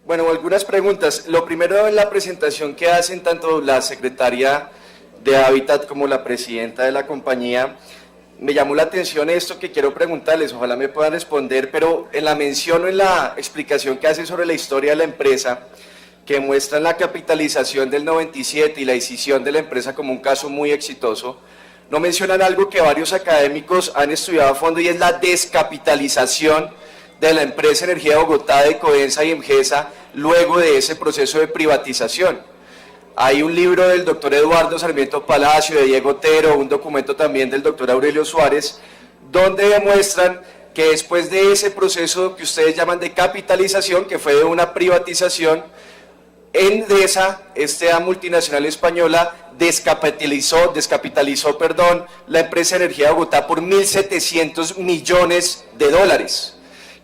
Bueno, algunas preguntas. Lo primero, en la presentación que hacen tanto la secretaria de Hábitat como la presidenta de la compañía, me llamó la atención esto que quiero preguntarles, ojalá me puedan responder, pero en la mención o en la explicación que hacen sobre la historia de la empresa, que muestran la capitalización del 97 y la decisión de la empresa como un caso muy exitoso, no mencionan algo que varios académicos han estudiado a fondo y es la descapitalización de la empresa Energía de Bogotá, de Codensa y Emgesa, luego de ese proceso de privatización. Hay un libro del doctor Eduardo Sarmiento Palacio, de Diego Otero, un documento también del doctor Aurelio Suárez, donde demuestran que después de ese proceso que ustedes llaman de capitalización, que fue de una privatización, Endesa, esta multinacional española, descapitalizó la empresa Energía de Bogotá por 1.700 millones de dólares.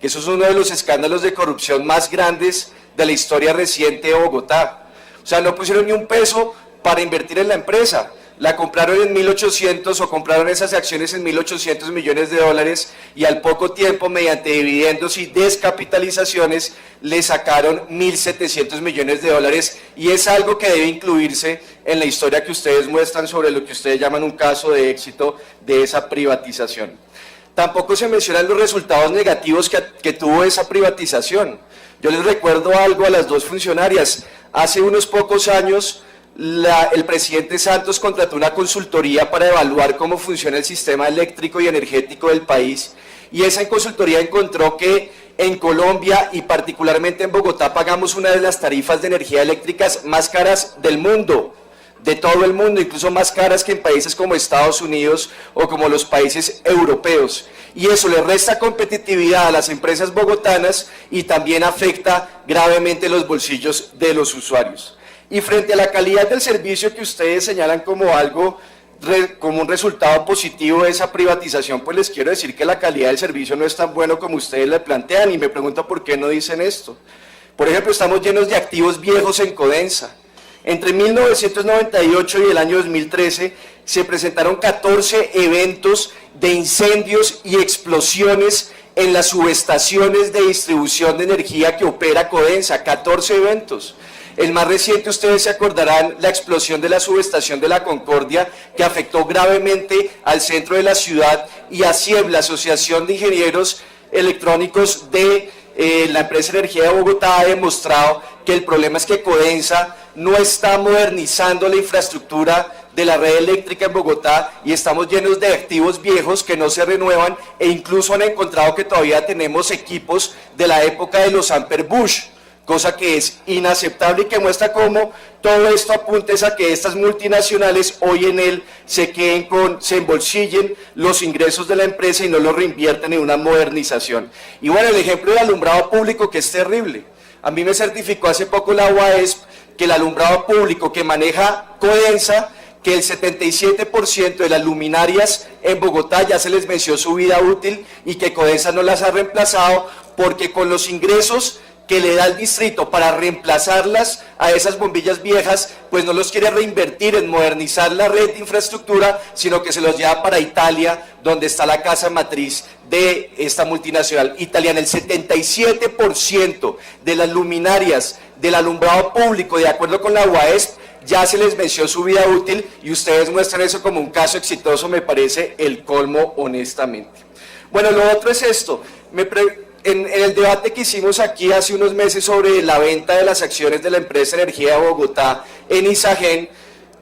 Que eso es uno de los escándalos de corrupción más grandes de la historia reciente de Bogotá. O sea, no pusieron ni un peso para invertir en la empresa. La compraron en 1.800 o compraron esas acciones en 1.800 millones de dólares y al poco tiempo, mediante dividendos y descapitalizaciones, le sacaron 1.700 millones de dólares y es algo que debe incluirse en la historia que ustedes muestran sobre lo que ustedes llaman un caso de éxito de esa privatización. Tampoco se mencionan los resultados negativos que tuvo esa privatización. Yo les recuerdo algo a las dos funcionarias. Hace unos pocos años, el presidente Santos contrató una consultoría para evaluar cómo funciona el sistema eléctrico y energético del país, y esa consultoría encontró que en Colombia y particularmente en Bogotá pagamos una de las tarifas de energía eléctricas más caras del mundo, de todo el mundo, incluso más caras que en países como Estados Unidos o como los países europeos. Y eso le resta competitividad a las empresas bogotanas y también afecta gravemente los bolsillos de los usuarios. Y frente a la calidad del servicio que ustedes señalan como algo, como un resultado positivo de esa privatización, pues les quiero decir que la calidad del servicio no es tan bueno como ustedes le plantean y me pregunto por qué no dicen esto. Por ejemplo, estamos llenos de activos viejos en Codensa. Entre 1998 y el año 2013 se presentaron 14 eventos de incendios y explosiones en las subestaciones de distribución de energía que opera Codensa, 14 eventos. El más reciente, ustedes se acordarán, la explosión de la subestación de La Concordia, que afectó gravemente al centro de la ciudad, y ASIEB, la Asociación de Ingenieros Electrónicos de la empresa Energía de Bogotá, ha demostrado que el problema es que Codensa no está modernizando la infraestructura de la red eléctrica en Bogotá y estamos llenos de activos viejos que no se renuevan e incluso han encontrado que todavía tenemos equipos de la época de los Amper Bush, cosa que es inaceptable y que muestra cómo todo esto apunta a que estas multinacionales hoy en él se embolsillen los ingresos de la empresa y no los reinvierten en una modernización. Y bueno, el ejemplo del alumbrado público, que es terrible. A mí me certificó hace poco la UAESP que el alumbrado público que maneja Codensa, que el 77% de las luminarias en Bogotá ya se les venció su vida útil y que Codensa no las ha reemplazado porque con los ingresos que le da el distrito para reemplazarlas a esas bombillas viejas, pues no los quiere reinvertir en modernizar la red de infraestructura, sino que se los lleva para Italia, donde está la casa matriz de esta multinacional italiana. El 77% de las luminarias del alumbrado público, de acuerdo con la UAESP, ya se les venció su vida útil y ustedes muestran eso como un caso exitoso, me parece el colmo, honestamente. Bueno, lo otro es esto. En el debate que hicimos aquí hace unos meses sobre la venta de las acciones de la empresa Energía de Bogotá en Isagen,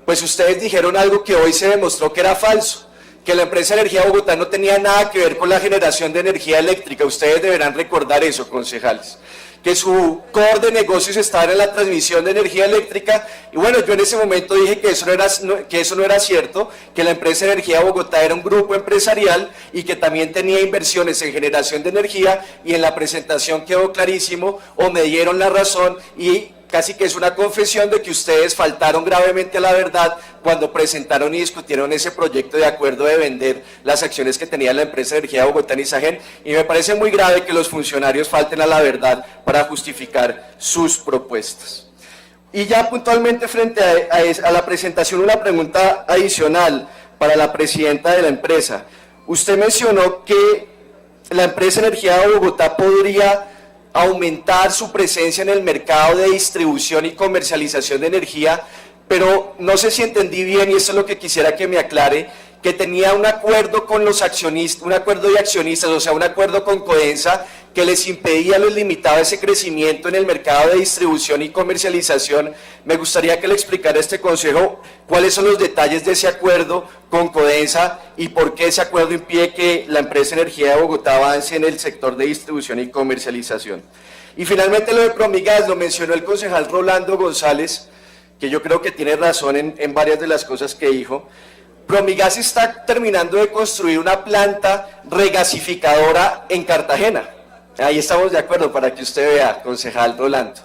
pues ustedes dijeron algo que hoy se demostró que era falso, que la empresa Energía de Bogotá no tenía nada que ver con la generación de energía eléctrica. Ustedes deberán recordar eso, concejales, que su core de negocios estaba en la transmisión de energía eléctrica, y bueno, yo en ese momento dije que eso no era cierto, que la empresa Energía de Bogotá era un grupo empresarial y que también tenía inversiones en generación de energía, y en la presentación quedó clarísimo, o me dieron la razón, y casi que es una confesión de que ustedes faltaron gravemente a la verdad cuando presentaron y discutieron ese proyecto de acuerdo de vender las acciones que tenía la empresa Energía de Bogotá en Isagen, y me parece muy grave que los funcionarios falten a la verdad para justificar sus propuestas. Y ya puntualmente frente a la presentación, una pregunta adicional para la presidenta de la empresa. Usted mencionó que la empresa Energía de Bogotá podría aumentar su presencia en el mercado de distribución y comercialización de energía, pero no sé si entendí bien, y esto es lo que quisiera que me aclare, que tenía un acuerdo con los accionistas, un acuerdo de accionistas, o sea, un acuerdo con Codensa que les impedía, les limitaba ese crecimiento en el mercado de distribución y comercialización. Me gustaría que le explicara a este consejo cuáles son los detalles de ese acuerdo con Codensa y por qué ese acuerdo impide que la empresa Energía de Bogotá avance en el sector de distribución y comercialización. Y finalmente lo de Promigas, lo mencionó el concejal Rolando González, que yo creo que tiene razón en varias de las cosas que dijo. Promigas está terminando de construir una planta regasificadora en Cartagena. Ahí estamos de acuerdo para que usted vea, concejal Rolando.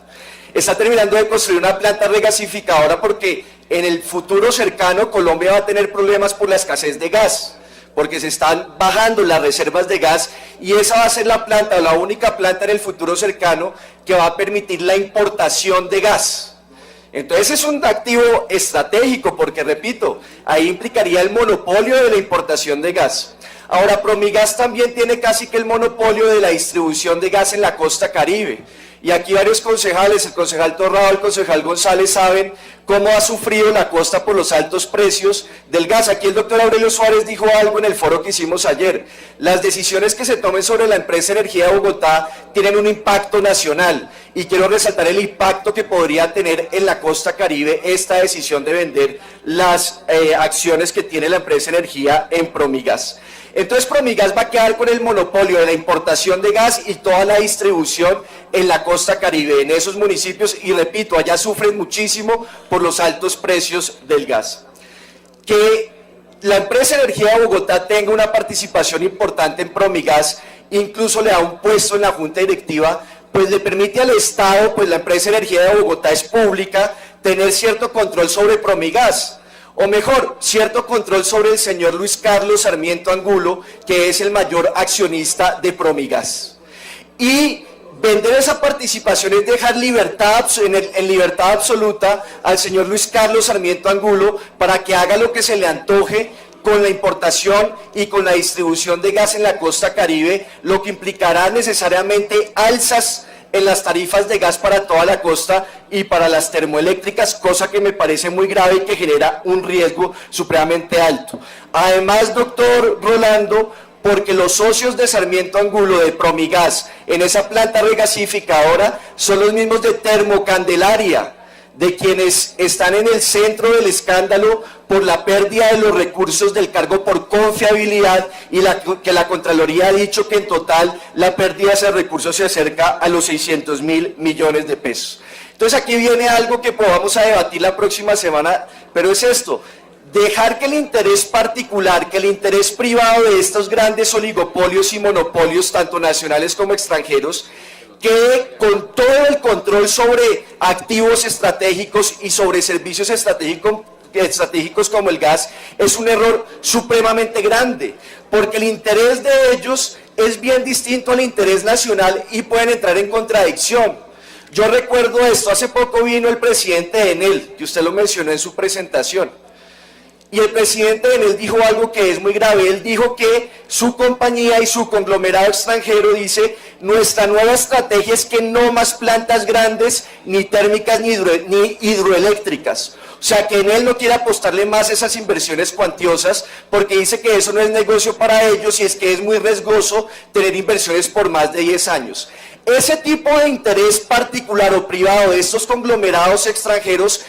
Está terminando de construir una planta regasificadora porque en el futuro cercano Colombia va a tener problemas por la escasez de gas, porque se están bajando las reservas de gas y esa va a ser la planta, la única planta en el futuro cercano que va a permitir la importación de gas. Entonces es un activo estratégico porque, repito, ahí implicaría el monopolio de la importación de gas. Ahora, Promigas también tiene casi que el monopolio de la distribución de gas en la costa Caribe. Y aquí varios concejales, el concejal Torrado, el concejal González, saben cómo ha sufrido la costa por los altos precios del gas. Aquí el doctor Aurelio Suárez dijo algo en el foro que hicimos ayer. Las decisiones que se tomen sobre la empresa Energía de Bogotá tienen un impacto nacional. Y quiero resaltar el impacto que podría tener en la costa Caribe esta decisión de vender las acciones que tiene la empresa Energía en Promigas. Entonces Promigas va a quedar con el monopolio de la importación de gas y toda la distribución en la costa Caribe, en esos municipios, y repito, allá sufren muchísimo por los altos precios del gas. Que la empresa Energía de Bogotá tenga una participación importante en Promigas, incluso le da un puesto en la junta directiva, pues le permite al Estado, pues la empresa Energía de Bogotá es pública, tener cierto control sobre Promigas. O mejor, cierto control sobre el señor Luis Carlos Sarmiento Angulo, que es el mayor accionista de Promigas. Y vender esa participación es dejar libertad, en libertad absoluta al señor Luis Carlos Sarmiento Angulo para que haga lo que se le antoje con la importación y con la distribución de gas en la costa Caribe, lo que implicará necesariamente alzas en las tarifas de gas para toda la costa y para las termoeléctricas, cosa que me parece muy grave y que genera un riesgo supremamente alto. Además, doctor Rolando, porque los socios de Sarmiento Angulo de Promigas en esa planta regasificadora son los mismos de Termocandelaria, de quienes están en el centro del escándalo por la pérdida de los recursos del cargo por confiabilidad y que la Contraloría ha dicho que en total la pérdida de ese recurso se acerca a los 600.000 millones de pesos. Entonces aquí viene algo que vamos a debatir la próxima semana, pero es esto: dejar que el interés particular, que el interés privado de estos grandes oligopolios y monopolios, tanto nacionales como extranjeros, quede con todo el control sobre activos estratégicos y sobre servicios estratégicos como el gas, es un error supremamente grande, porque el interés de ellos es bien distinto al interés nacional y pueden entrar en contradicción. Yo recuerdo esto, hace poco vino el presidente de Enel, que usted lo mencionó en su presentación, y el presidente de Enel dijo algo que es muy grave. Él dijo que su compañía y su conglomerado extranjero dice: nuestra nueva estrategia es que no más plantas grandes, ni térmicas, ni hidroeléctricas. O sea, que Enel no quiere apostarle más a esas inversiones cuantiosas porque dice que eso no es negocio para ellos y es que es muy riesgoso tener inversiones por más de 10 años. Ese tipo de interés particular o privado de estos conglomerados extranjeros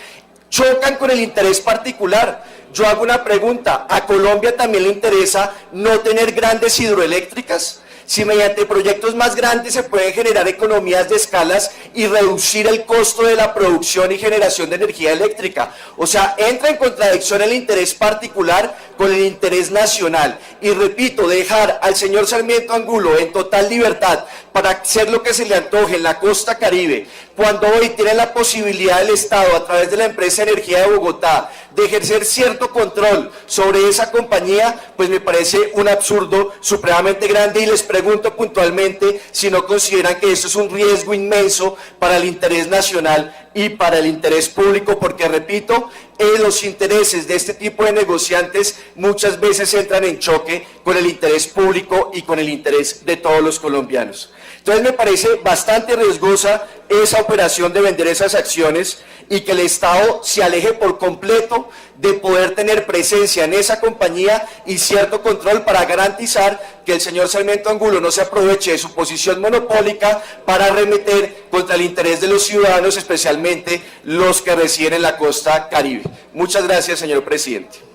chocan con el interés particular. Yo hago una pregunta: ¿a Colombia también le interesa no tener grandes hidroeléctricas? Si mediante proyectos más grandes se pueden generar economías de escalas y reducir el costo de la producción y generación de energía eléctrica. O sea, entra en contradicción el interés particular con el interés nacional. Y repito, dejar al señor Sarmiento Angulo en total libertad para hacer lo que se le antoje en la costa Caribe, cuando hoy tiene la posibilidad del Estado, a través de la empresa Energía de Bogotá, de ejercer cierto control sobre esa compañía, pues me parece un absurdo supremamente grande. Y les pregunto puntualmente si no consideran que esto es un riesgo inmenso para el interés nacional y para el interés público, porque repito, los intereses de este tipo de negociantes muchas veces entran en choque con el interés público y con el interés de todos los colombianos. Entonces, Entonces me parece bastante riesgosa esa operación de vender esas acciones y que el Estado se aleje por completo de poder tener presencia en esa compañía y cierto control para garantizar que el señor Sarmiento Angulo no se aproveche de su posición monopólica para arremeter contra el interés de los ciudadanos, especialmente los que residen en la costa Caribe. Muchas gracias, señor presidente.